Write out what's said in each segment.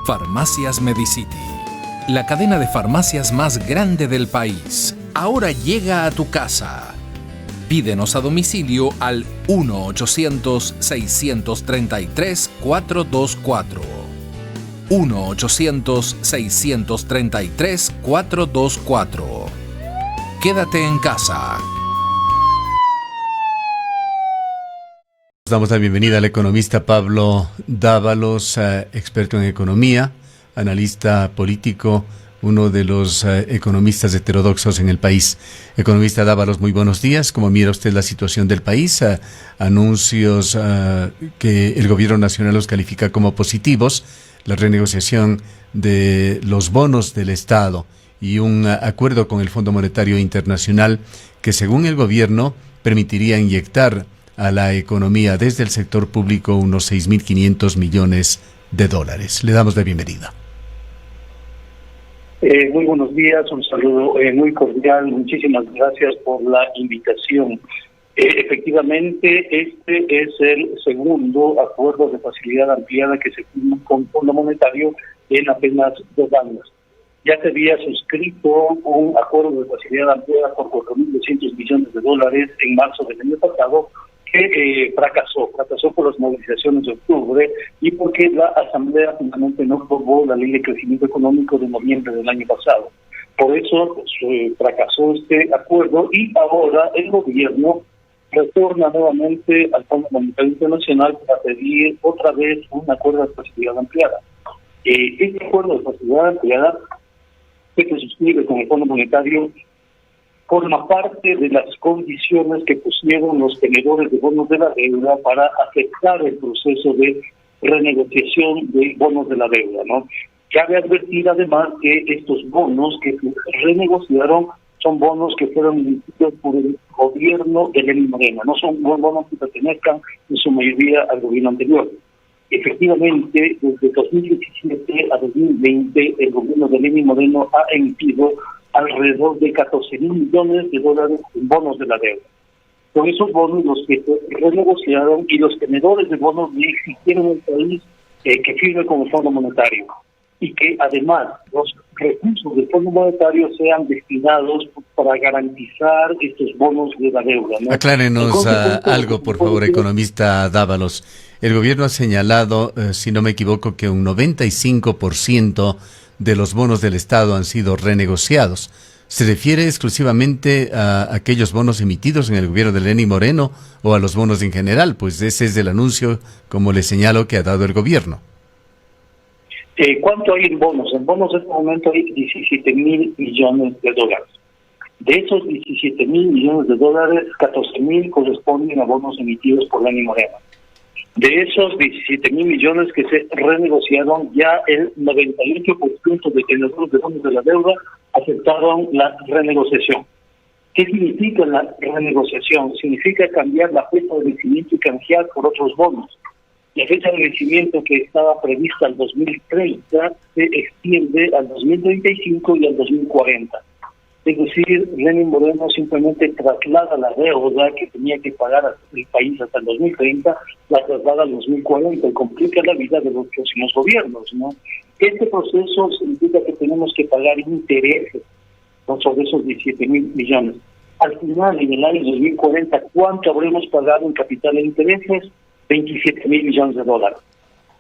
Farmacias Medicity, la cadena de farmacias más grande del país, ahora llega a tu casa. Pídenos a domicilio al 1-800-633-424. 1-800-633-424. Quédate en casa. Damos la bienvenida al economista Pablo Dávalos, experto en economía, analista político, uno de los economistas heterodoxos en el país. Economista Dávalos, muy buenos días. ¿Cómo mira usted la situación del país? Anuncios que el gobierno nacional los califica como positivos, la renegociación de los bonos del Estado y un acuerdo con el Fondo Monetario Internacional que, según el gobierno, permitiría inyectar a la economía desde el sector público unos 6.500 millones de dólares. Le damos la bienvenida. Muy buenos días, un saludo muy cordial, muchísimas gracias por la invitación. Efectivamente, este es el segundo acuerdo de facilidad ampliada que se firma con Fondo Monetario en apenas 2 años. Ya se había suscrito un acuerdo de facilidad ampliada por 4.200 millones de dólares en marzo del año pasado, que fracasó por las movilizaciones de octubre y porque la Asamblea finalmente no aprobó la Ley de Crecimiento Económico de noviembre del año pasado. Por eso fracasó este acuerdo y ahora el gobierno retorna nuevamente al Fondo Monetario Internacional para pedir otra vez un acuerdo de facilidad ampliada. Este acuerdo de facilidad ampliada que se suscribe con el Fondo Monetario forma parte de las condiciones que pusieron los tenedores de bonos de la deuda para aceptar el proceso de renegociación de bonos de la deuda, ¿no? Cabe advertir además que estos bonos que se renegociaron son bonos que fueron emitidos por el gobierno de Lenín Moreno, no son bonos que pertenezcan en su mayoría al gobierno anterior. Efectivamente, desde 2017 a 2020, el gobierno de Lenín Moreno ha emitido alrededor de 14.000 millones de dólares en bonos de la deuda. Con esos bonos, los que se renegociaron y los tenedores de bonos le exigieron al país que firme con el Fondo Monetario y que además los recursos del Fondo Monetario sean destinados para garantizar estos bonos de la deuda, ¿no? Aclárenos algo, por favor, economista Dávalos. El gobierno ha señalado, si no me equivoco, que un 95% de los bonos del Estado han sido renegociados. ¿Se refiere exclusivamente a aquellos bonos emitidos en el gobierno de Lenín Moreno o a los bonos en general? Pues ese es el anuncio, como le señalo, que ha dado el gobierno. ¿Cuánto hay en bonos? En bonos en este momento hay 17.000 millones de dólares. De esos 17.000 millones de dólares, 14.000 corresponden a bonos emitidos por Lenín Moreno. De esos 17.000 millones que se renegociaron, ya el 98% de tenedores de bonos de la deuda aceptaron la renegociación. ¿Qué significa la renegociación? Significa cambiar la fecha de vencimiento y canjear por otros bonos. La fecha de vencimiento que estaba prevista al 2030 se extiende al 2035 y al 2040. Es decir, Lenín Moreno simplemente traslada la deuda que tenía que pagar el país hasta el 2030, la traslada al 2040 y complica la vida de los próximos gobiernos, ¿no? Este proceso significa que tenemos que pagar intereses sobre esos 17.000 millones. Al final, en el año 2040, ¿cuánto habremos pagado en capital e intereses? 27.000 millones de dólares.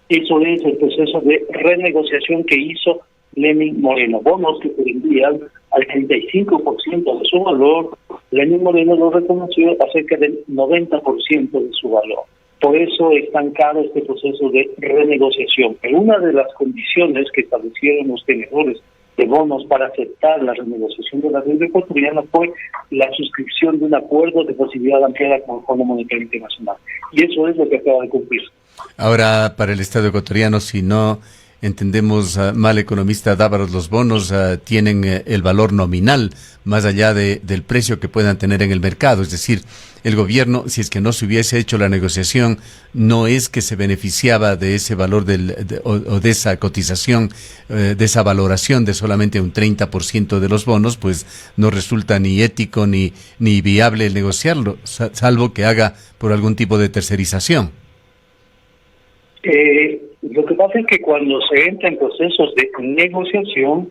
Eso es el proceso de renegociación que hizo Lenín Moreno. Bonos que vendían al 35% de su valor, Lenín Moreno lo reconoció a cerca del 90% de su valor. Por eso es tan caro este proceso de renegociación. Pero una de las condiciones que establecieron los tenedores de bonos para aceptar la renegociación de la deuda ecuatoriana fue la suscripción de un acuerdo de facilidad ampliada con el Fondo Monetario Internacional. Y eso es lo que acaba de cumplir. Ahora, para el Estado ecuatoriano, si no entendemos mal, economista Dávalos, los bonos tienen el valor nominal más allá del precio que puedan tener en el mercado. Es decir, el gobierno, si es que no se hubiese hecho la negociación, no es que se beneficiaba de ese valor o de esa cotización, de esa valoración de solamente un 30% de los bonos, pues no resulta ni ético ni viable el negociarlo, salvo que haga por algún tipo de tercerización. Lo que pasa es que cuando se entra en procesos de negociación,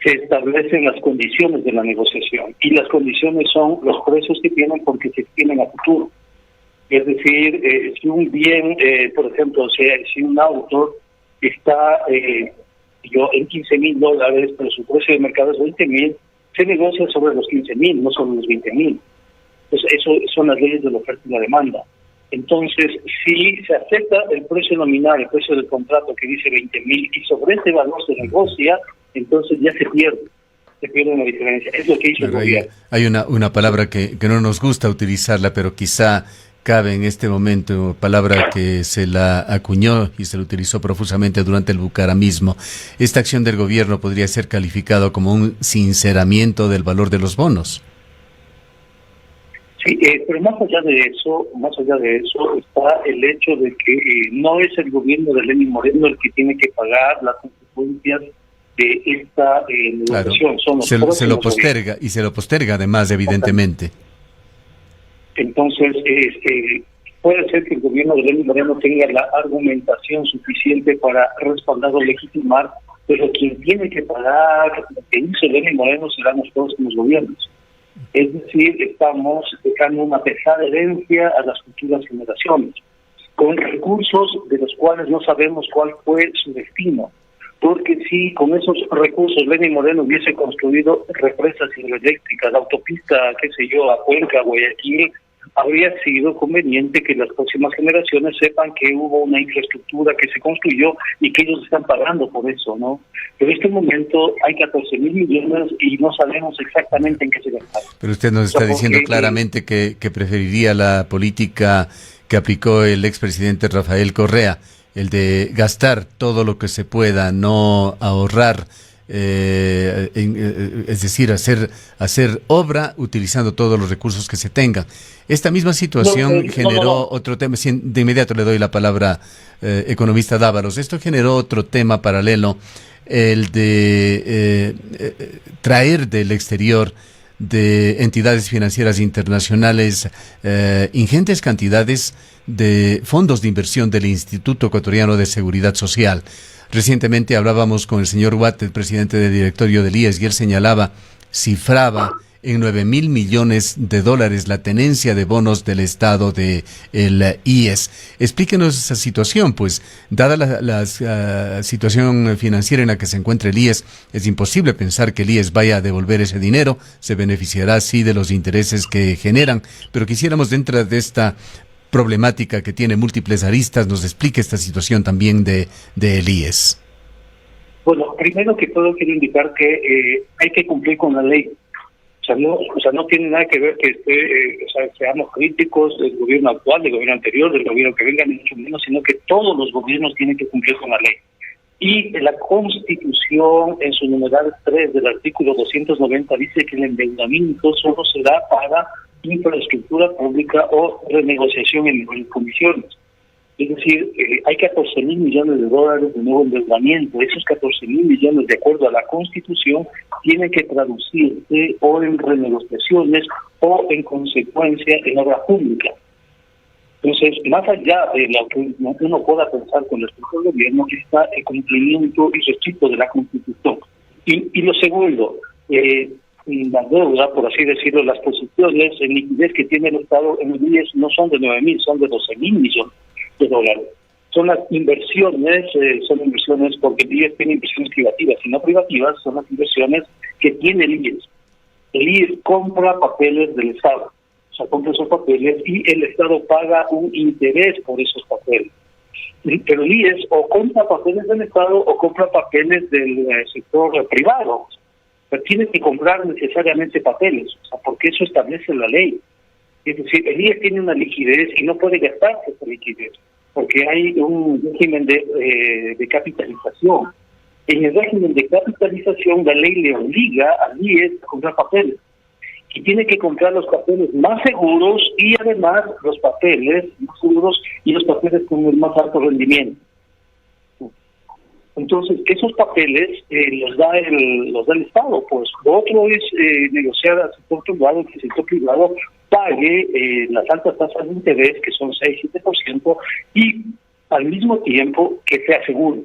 se establecen las condiciones de la negociación, y las condiciones son los precios que tienen porque se tienen a futuro. Es decir, si un bien, por ejemplo, si un auto está en $15,000, pero su precio de mercado es 20,000, se negocia sobre los 15,000, no sobre los 20,000. Entonces, eso son las leyes de la oferta y la demanda. Entonces, si se acepta el precio nominal, el precio del contrato que dice 20,000, y sobre ese valor se negocia, entonces ya se pierde una diferencia. Es lo que hizo el gobierno. Hay una palabra que no nos gusta utilizarla, pero quizá cabe en este momento, palabra que se la acuñó y se la utilizó profusamente durante el bucaramismo. Esta acción del gobierno podría ser calificado como un sinceramiento del valor de los bonos. Sí, pero más allá de eso está el hecho de que no es el gobierno de Lenín Moreno el que tiene que pagar las consecuencias de esta negociación. Claro, se lo posterga gobiernos. Y se lo posterga además, evidentemente. Entonces, puede ser que el gobierno de Lenín Moreno tenga la argumentación suficiente para respaldar o legitimar, pero quien tiene que pagar lo que hizo Lenín Moreno serán los próximos gobiernos. Es decir, estamos dejando una pesada herencia a las futuras generaciones, con recursos de los cuales no sabemos cuál fue su destino. Porque si con esos recursos Lenín Moreno hubiese construido represas hidroeléctricas, autopista, a Cuenca, Guayaquil, habría sido conveniente que las próximas generaciones sepan que hubo una infraestructura que se construyó y que ellos están pagando por eso, ¿no? Pero en este momento hay 14,000 millones y no sabemos exactamente en qué se gastaron. Pero usted nos está diciendo claramente que preferiría la política que aplicó el expresidente Rafael Correa, el de gastar todo lo que se pueda, no ahorrar, es decir, hacer obra utilizando todos los recursos que se tengan. Esta misma situación generó otro tema. De inmediato le doy la palabra, economista Dávalos. Esto generó otro tema paralelo, el de traer del exterior, de entidades financieras internacionales, ingentes cantidades de fondos de inversión del Instituto Ecuatoriano de Seguridad Social. Recientemente hablábamos con el señor Watt, el presidente del directorio del IES, y él cifraba en $9,000 millones la tenencia de bonos del Estado del IES. Explíquenos esa situación, pues, dada la situación financiera en la que se encuentra el IES, es imposible pensar que el IES vaya a devolver ese dinero. Se beneficiará, sí, de los intereses que generan, pero quisiéramos, dentro de esta problemática que tiene múltiples aristas, nos explique esta situación también de IES. Bueno, primero que todo quiero indicar que hay que cumplir con la ley. O sea, no tiene nada que ver que seamos críticos del gobierno actual, del gobierno anterior, del gobierno que venga, ni mucho menos, sino que todos los gobiernos tienen que cumplir con la ley. Y la Constitución, en su numeral 3 del artículo 290, dice que el endeudamiento solo será para infraestructura pública o renegociación en mejores condiciones. Es decir, hay 14,000 millones de dólares de nuevo endeudamiento. Esos 14,000 millones, de acuerdo a la Constitución, tienen que traducirse o en renegociaciones o, en consecuencia, en obra pública. Entonces, más allá de lo que uno pueda pensar con respecto al gobierno, está el cumplimiento y respeto de la Constitución. Y lo segundo, la deuda, por así decirlo, las posiciones en liquidez que tiene el Estado en el IES no son de 9,000, son de 12,000 millones de dólares. Son las inversiones, porque el IES tiene inversiones privativas y no privativas, son las inversiones que tiene el IES. El IES compra papeles del Estado, o sea, compra esos papeles y el Estado paga un interés por esos papeles. Pero el IES o compra papeles del Estado o compra papeles del sector privado. Pero tiene que comprar necesariamente papeles, o sea, porque eso establece la ley. Es decir, el IES tiene una liquidez y no puede gastarse esa liquidez, porque hay un régimen de capitalización. En el régimen de capitalización, la ley le obliga al IES a comprar papeles. Y tiene que comprar los papeles más seguros y además los papeles más seguros y los papeles con el más alto rendimiento. Entonces, esos papeles los da el Estado. Pues lo otro es negociar al sector privado, que el sector privado pague las altas tasas de interés, que son 6-7%, y al mismo tiempo que sea seguro.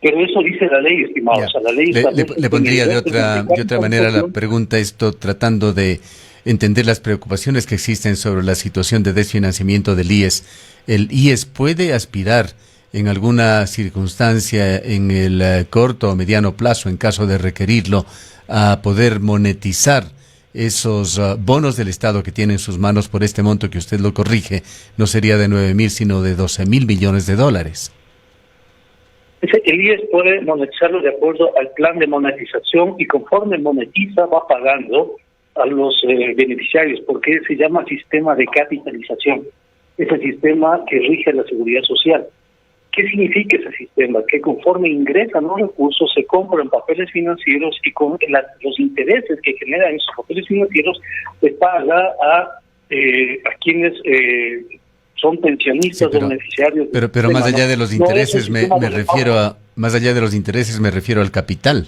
Pero eso dice la ley, estimado. O sea, la ley le pondría de otra manera la pregunta, esto tratando de entender las preocupaciones que existen sobre la situación de desfinanciamiento del IES. ¿El IES puede aspirar en alguna circunstancia en el corto o mediano plazo, en caso de requerirlo, a poder monetizar esos bonos del Estado que tiene en sus manos por este monto que usted lo corrige? No sería de 9.000, sino de 12.000 millones de dólares. El IES puede monetizarlo de acuerdo al plan de monetización y conforme monetiza va pagando a los beneficiarios, porque se llama sistema de capitalización. Es el sistema que rige la seguridad social. ¿Qué significa ese sistema? Que conforme ingresan los recursos se compran papeles financieros y con los intereses que generan esos papeles financieros se paga a quienes son pensionistas o beneficiarios. Pero más allá de los intereses me refiero al capital.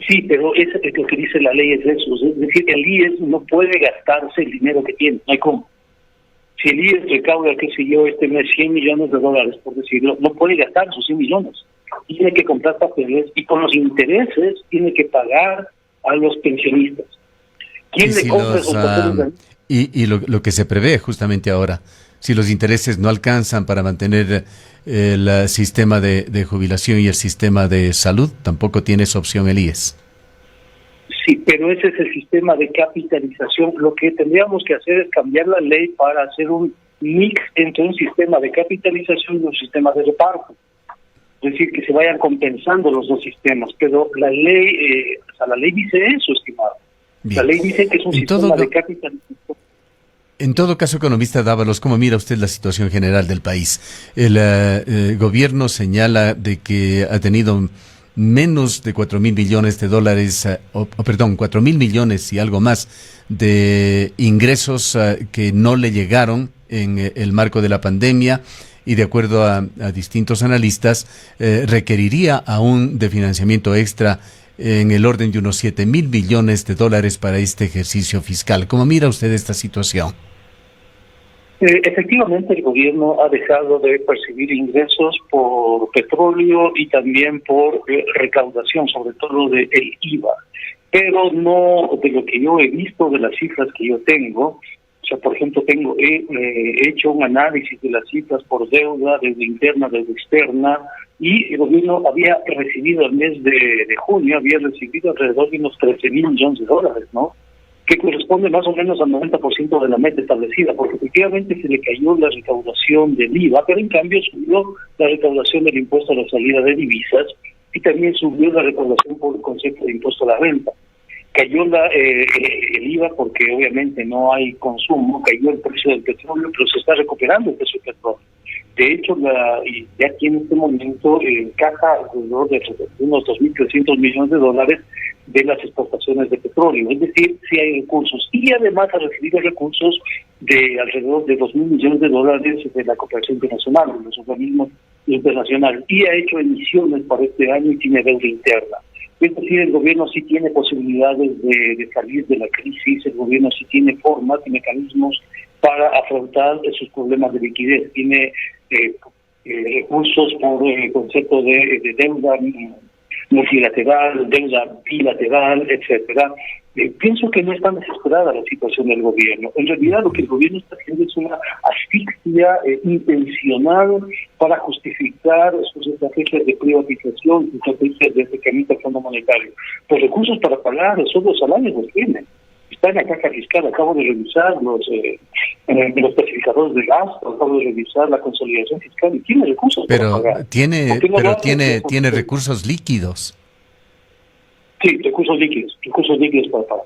Sí, pero es lo que dice la ley, es eso. Es decir, el IES no puede gastarse el dinero que tiene, no hay cómo. Si el IES recauda, qué sé yo, este mes $100 millones, por decirlo, no puede gastar sus 100 millones. Tiene que comprar papeles y con los intereses tiene que pagar a los pensionistas. ¿Quién le compra esos papeles? Y lo que se prevé justamente ahora, si los intereses no alcanzan para mantener el sistema de jubilación y el sistema de salud, tampoco tiene esa opción el IES. Sí, pero ese es el sistema de capitalización. Lo que tendríamos que hacer es cambiar la ley para hacer un mix entre un sistema de capitalización y un sistema de reparto. Es decir, que se vayan compensando los dos sistemas. Pero la ley, la ley dice eso, estimado. Bien. La ley dice que es un sistema de capitalización. En todo caso, economista Dávalos, ¿cómo mira usted la situación general del país? El gobierno señala de que ha tenido menos de 4.000 millones de dólares, 4.000 millones y algo más de ingresos que no le llegaron en el marco de la pandemia, y de acuerdo a distintos analistas, requeriría aún de financiamiento extra en el orden de unos 7.000 millones de dólares para este ejercicio fiscal. ¿Cómo mira usted esta situación? Efectivamente, el gobierno ha dejado de percibir ingresos por petróleo y también por recaudación, sobre todo del IVA. Pero no de lo que yo he visto, de las cifras que yo tengo. O sea, por ejemplo, he hecho un análisis de las cifras por deuda interna, deuda externa, y el gobierno había recibido el mes de junio, había recibido alrededor de unos 13.000 millones de dólares, ¿no? Que corresponde más o menos al 90% de la meta establecida, porque efectivamente se le cayó la recaudación del IVA, pero en cambio subió la recaudación del impuesto a la salida de divisas y también subió la recaudación por el concepto de impuesto a la renta. Cayó el IVA porque obviamente no hay consumo, cayó el precio del petróleo, pero se está recuperando el precio del petróleo. De hecho, ya aquí en este momento encaja alrededor de unos 2.300 millones de dólares de las exportaciones de petróleo. Es decir, sí hay recursos. Y además ha recibido recursos de alrededor de 2.000 millones de dólares de la cooperación internacional, de los organismos internacionales. Y ha hecho emisiones para este año y tiene deuda interna. Es decir, el gobierno sí tiene posibilidades de salir de la crisis, el gobierno sí tiene formas y mecanismos para afrontar esos problemas de liquidez. Tiene recursos por el concepto de deuda multilateral, deuda bilateral, etcétera. Pienso que no es tan desesperada la situación del gobierno. En realidad lo que el gobierno está haciendo es una asfixia intencional para justificar sus estrategias de privatización, sus estrategias de acercamiento al Fondo Monetario. Los recursos para pagar los salarios los tienen. Está en la caja fiscal, acabo de revisar los clasificadores de gasto, acabo de revisar la consolidación fiscal y tiene recursos para pagar. Tiene recursos líquidos. Sí, recursos líquidos para pagar.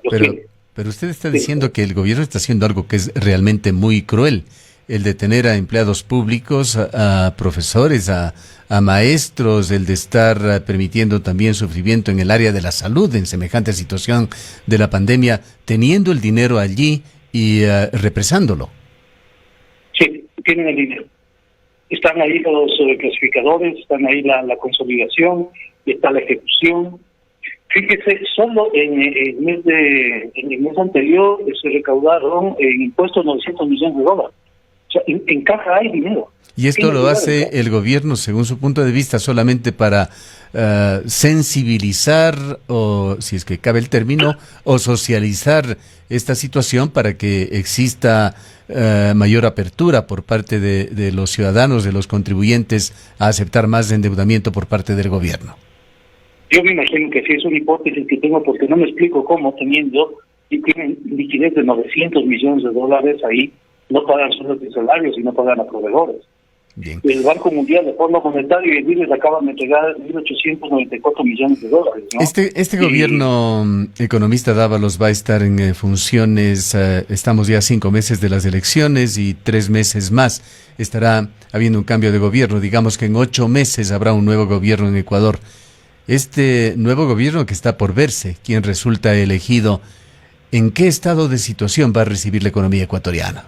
Pero usted está diciendo que el gobierno está haciendo algo que es realmente muy cruel, el de tener a empleados públicos, a profesores, a maestros, el de estar permitiendo también sufrimiento en el área de la salud en semejante situación de la pandemia, teniendo el dinero allí y represándolo. Sí, tienen el dinero. Están ahí los clasificadores, están ahí la consolidación, está la ejecución. Fíjese, solo en el mes anterior se recaudaron en impuestos 900 millones de dólares. sea, en caja hay dinero. Y esto lo hace el gobierno, según su punto de vista, solamente para sensibilizar, o si es que cabe el término, o socializar esta situación para que exista mayor apertura por parte de los ciudadanos, de los contribuyentes, a aceptar más endeudamiento por parte del gobierno. Yo me imagino que sí, es una hipótesis que tengo, porque no me explico cómo, teniendo y tienen liquidez de $900 millones ahí, no pagan sueldos de salarios y no pagan a proveedores. Bien. El Banco Mundial, el Fondo Monetario y el BID les acaban de entregar $1.894 millones, ¿no? Este gobierno, economista Dávalos, va a estar en funciones, estamos ya a 5 meses de las elecciones y 3 meses más estará habiendo un cambio de gobierno. Digamos que en 8 meses habrá un nuevo gobierno en Ecuador. Este nuevo gobierno que está por verse, quien resulta elegido, ¿en qué estado de situación va a recibir la economía ecuatoriana?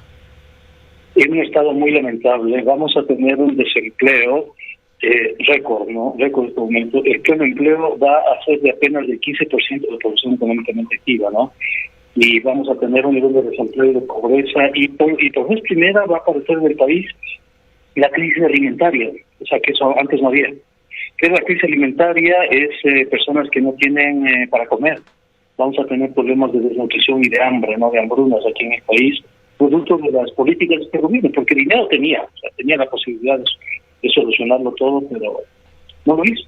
En un estado muy lamentable. Vamos a tener un desempleo récord, ¿no? Récord en este momento. El pleno empleo va a ser de apenas del 15% de la población económicamente activa, ¿no? Y vamos a tener un nivel de desempleo y de pobreza. Y por vez primera va a aparecer en el país la crisis alimentaria, o sea, que eso antes no había. ¿Qué es la crisis alimentaria? Es personas que no tienen para comer. Vamos a tener problemas de desnutrición y de hambre, ¿no? De hambrunas aquí en el país, producto de las políticas que gobierno, porque dinero tenía, o sea, tenía la posibilidad de solucionarlo todo, pero no lo hizo.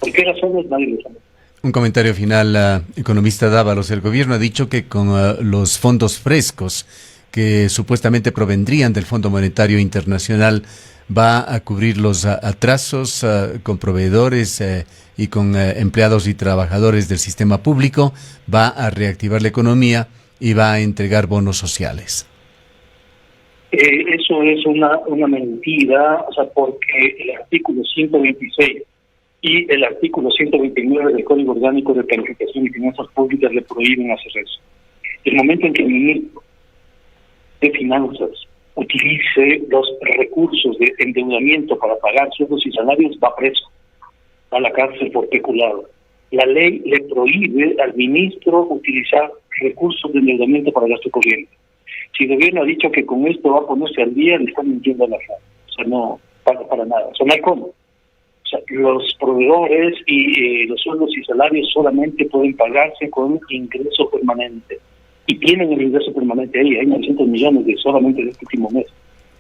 ¿Por qué razones? Nadie lo sabe. Un comentario final, economista Dávalos. El gobierno ha dicho que con los fondos frescos que supuestamente provendrían del Fondo Monetario Internacional va a cubrir los atrasos con proveedores y con empleados y trabajadores del sistema público, va a reactivar la economía y va a entregar bonos sociales. Eso es una mentira, o sea, porque el artículo 126 y el artículo 129 del Código Orgánico de Planificación y Finanzas Públicas le prohíben hacer eso. El momento en que el ministro de Finanzas utilice los recursos de endeudamiento para pagar sueldos y salarios, va preso, va a la cárcel por peculado. La ley le prohíbe al ministro utilizar recursos de endeudamiento para gasto corriente. Si el gobierno ha dicho que con esto va a ponerse al día, le están mintiendo a la gente. O sea, no para nada. O sea, no hay cómo. O sea, los proveedores y los sueldos y salarios solamente pueden pagarse con un ingreso permanente. Y tienen el ingreso permanente ahí. Hay 900 millones solamente de este último mes.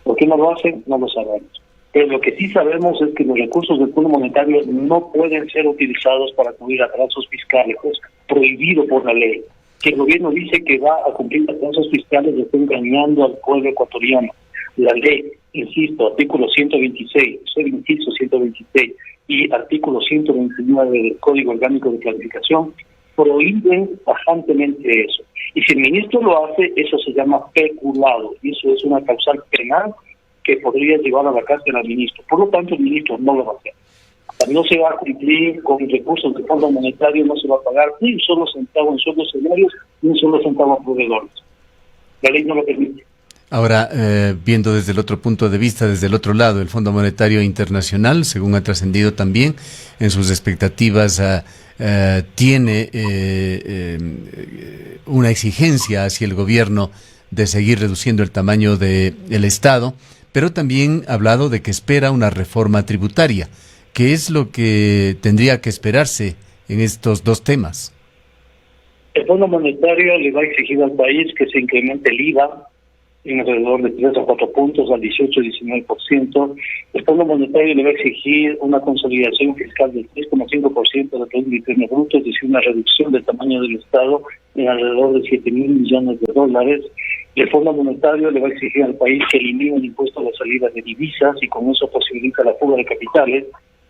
¿Por qué no lo hacen? No lo sabemos. Pero lo que sí sabemos es que los recursos del Fondo Monetario no pueden ser utilizados para cubrir atrasos fiscales, pues, prohibido por la ley. Que el gobierno dice que va a cumplir atrasos fiscales, le está engañando al pueblo ecuatoriano. La ley, insisto, artículo 126, inciso 126 y artículo 129 del Código Orgánico de Planificación prohíben tajantemente eso. Y si el ministro lo hace, eso se llama peculado, y eso es una causal penal que podría llevar a la cárcel al ministro. Por lo tanto, el ministro no lo va a hacer. No se va a cumplir con recursos del Fondo Monetario, no se va a pagar ni un solo centavo en sueldos salarios, ni un solo centavo a proveedores. La ley no lo permite. Ahora, viendo desde el otro punto de vista, desde el otro lado, el Fondo Monetario Internacional, según ha trascendido también, en sus expectativas tiene una exigencia hacia el gobierno de seguir reduciendo el tamaño del Estado, pero también ha hablado de que espera una reforma tributaria. ¿Qué es lo que tendría que esperarse en estos dos temas? El Fondo Monetario le va a exigir al país que se incremente el IVA en alrededor de 3 a 4 puntos, al 18-19%. El Fondo Monetario le va a exigir una consolidación fiscal del 3,5% del Producto Interno Bruto, es decir, una reducción del tamaño del Estado en alrededor de $7,000 millones. El Fondo Monetario le va a exigir al país que elimine el impuesto a la salida de divisas y con eso posibilita la fuga de capitales.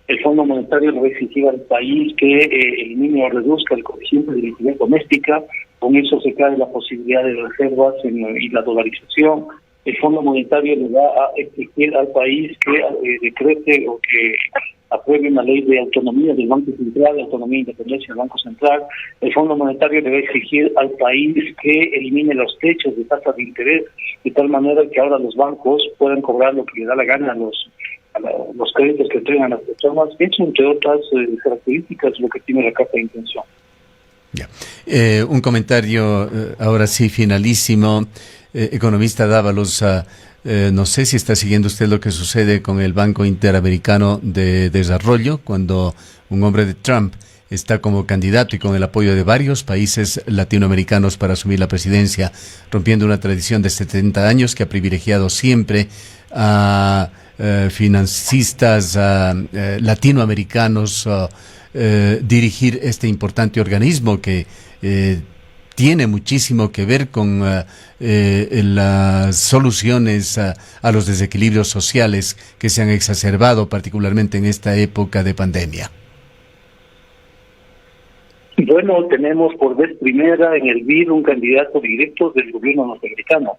El Fondo Monetario le va a exigir al país que elimine o reduzca el coeficiente de liquidez doméstica. Con eso se cae la posibilidad de reservas y la dolarización. El Fondo Monetario le va a exigir al país que decrete o que apruebe una ley de autonomía del Banco Central, de autonomía e independencia del Banco Central. El Fondo Monetario le va a exigir al país que elimine los techos de tasas de interés, de tal manera que ahora los bancos puedan cobrar lo que les da la gana a los créditos que entregan las personas. Eso, entre otras características, lo que tiene la carta de intención. Ya. Un comentario, ahora sí, finalísimo. Economista Dávalos, No sé si está siguiendo usted lo que sucede con el Banco Interamericano de Desarrollo, cuando un hombre de Trump está como candidato y con el apoyo de varios países latinoamericanos para asumir la presidencia, rompiendo una tradición de 70 años que ha privilegiado siempre a financistas latinoamericanos dirigir este importante organismo que tiene muchísimo que ver con las soluciones a los desequilibrios sociales que se han exacerbado particularmente en esta época de pandemia. Bueno, tenemos por vez primera en el BID un candidato directo del gobierno norteamericano.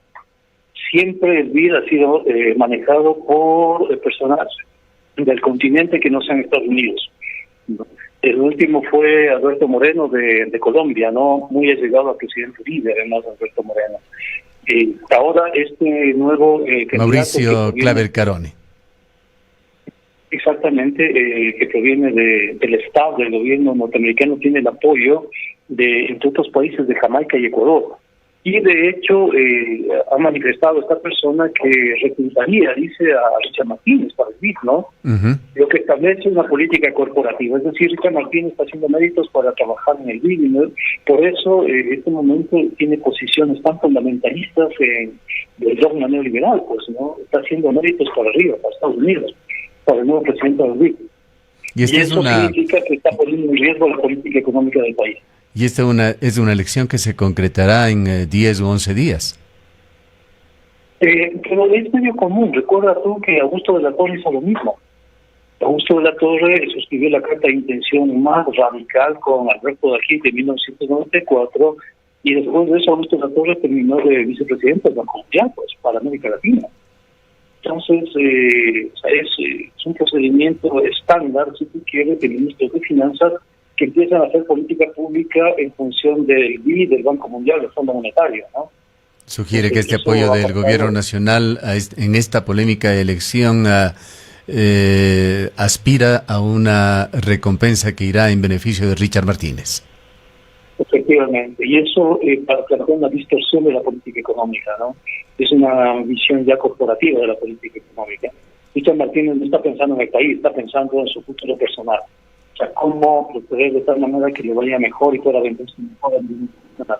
Siempre el BID ha sido manejado por personas del continente que no sean Estados Unidos. El último fue Alberto Moreno de Colombia, ¿no? Muy allegado al presidente Uribe, además, Alberto Moreno. Ahora este nuevo Mauricio Claver Carone. Exactamente, que proviene del Estado, del gobierno norteamericano, tiene el apoyo de, entre otros países, de Jamaica y Ecuador. Y de hecho ha manifestado esta persona que reclutaría, dice, a Richard Martínez para el BID, ¿no? Lo que establece una política corporativa. Es decir, Richard Martínez está haciendo méritos para trabajar en el BID, ¿no? Por eso en este momento tiene posiciones tan fundamentalistas del dogma neoliberal, pues, ¿no? Está haciendo méritos para arriba, para Estados Unidos, para el nuevo presidente del BID. Y eso significa que está poniendo en riesgo la política económica del país. Y esta es una elección que se concretará en 10 o 11 días. Pero es medio común. Recuerda tú que Augusto de la Torre hizo lo mismo. Augusto de la Torre suscribió la carta de intención más radical con Alberto Dají de 1994, y después de eso Augusto de la Torre terminó de vicepresidente del Banco Mundial, pues, para América Latina. Entonces, es un procedimiento estándar, si tú quieres, de ministros de finanzas que empiezan a hacer política pública en función del BID, del Banco Mundial, del Fondo Monetario, ¿no? Sugiere que este apoyo del gobierno nacional en esta polémica elección aspira a una recompensa que irá en beneficio de Richard Martínez. Efectivamente, y eso plantea una distorsión de la política económica, ¿no? Es una visión ya corporativa de la política económica. Richard Martínez no está pensando en el país, está pensando en su futuro personal. O sea, cómo proceder de tal manera que le vaya mejor y pueda venderse mejor al mismo personal.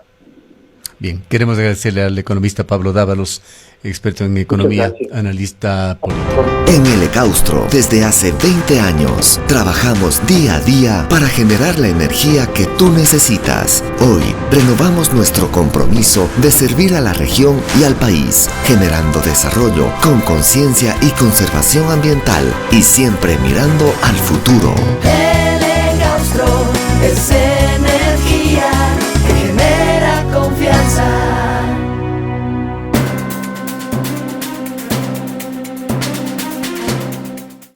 Bien, queremos agradecerle al economista Pablo Dávalos, experto en economía, analista político. En el Ecaustro, desde hace 20 años, trabajamos día a día para generar la energía que tú necesitas. Hoy, renovamos nuestro compromiso de servir a la región y al país, generando desarrollo con conciencia y conservación ambiental y siempre mirando al futuro. El Ecaustro es